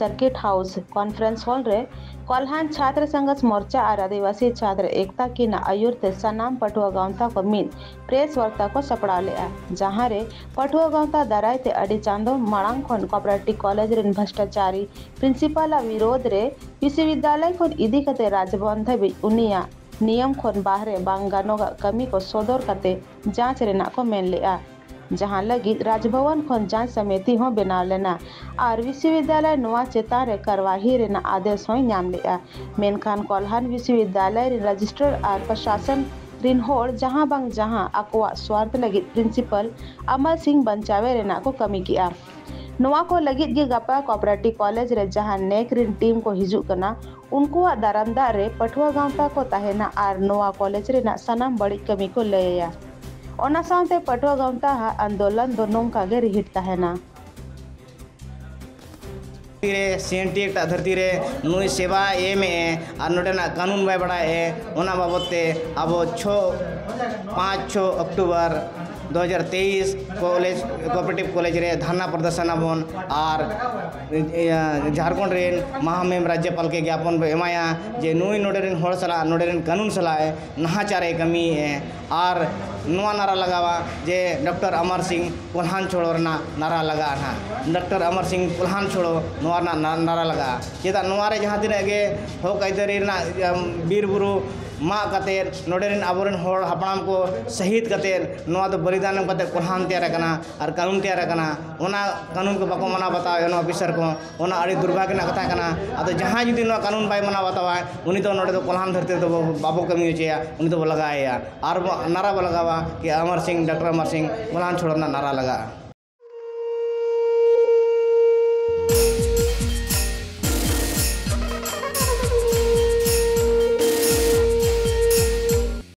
Circuit house conference hall रे कोल्हान छात्र संघर्ष मोर्चा और आदिवासी छात्र एकता की आयुर ते सनाम पटुआ गांवता को मिद प्रेस वार्ता को सपड़ा लेआ जहां रे पटुआ गांवता दाराय ते अडी चांदो मांग खन कोऑपरेटिव कॉलेज रेन भ्रष्टाचारी प्रिंसिपल विरोध रे विश्वविद्यालय खन इदी कते राजभवन धाबी उनिया नियम खन बाहरे बांग गानोगा कमी को सदर कते जांच रेना को मेन लेआ जहां लगी राजभवन खन जांच समिति हो बनाव लेना और विश्वविद्यालय नवा चेतान रे कार्यवाही रेना आदेश हो नाम लेआ मेनखान कोल्हान विश्वविद्यालय रे रजिस्ट्रार और प्रशासन रिन होड़ जहां बांग जहां अकवा स्वार्थ लगी प्रिंसिपल अमर सिंह बंचावे रेना को कमी किया नवा को लगित गे गपा कोऑपरेटिव कॉलेज रे जहां नेक रिन टीम को हिजुक कना उनको दारामदार रे पटुआ गांवता को तहेना और नवा कॉलेज रेना सनाम बड़ी कमी को लया ओना साउंते पटुआ गांवता आंदोलन दो नोंका गे रिहिट तहेना सीएनटी एक धरती रे नुई सेवा एम और नोडेना कानून बाय बड़ाए ओना बाबते अब 5 अक्टूबर 2023 कॉलेज कोऑपरेटिव कॉलेज रे धरना प्रदर्शन आबन और झारखंड रेन महामहिम राज्यपाल के ज्ञापन बे एमाया जे नुई नोडेन होड़ सला नोडेन कानून सला नहाचारे कमी और नुआ नारा लगावा जे डॉक्टर अमर सिंह कोल्हान छोड़ो रना नारा लगा ना डॉक्टर अमर सिंह कोल्हान छोड़ो नुआ नारा लगा चेदा नुआ रे जहां दिन गे हो कायदरी ना बीर बुरु मा कतेर नोडेन आबोरेन होड़ हपड़ाम को शहीद कतेर नुआ तो बलिदान कते कोल्हान तैयार करना और कानून तैयार करना ओना कानून को बाको मना बताओ एनो ऑफिसर को ओना अड़ी दुर्भाग्य ना कथा करना अतो जहां जुदी नुआ कानून बाय मना बतावा उनी तो नोडे तो कोल्हान धरती तो बाबो कमी होचेया उनी तो लगाया और नारा लगावा कि अमर सिंह डॉक्टर अमर सिंह कोल्हान छोड़ना नारा लगा।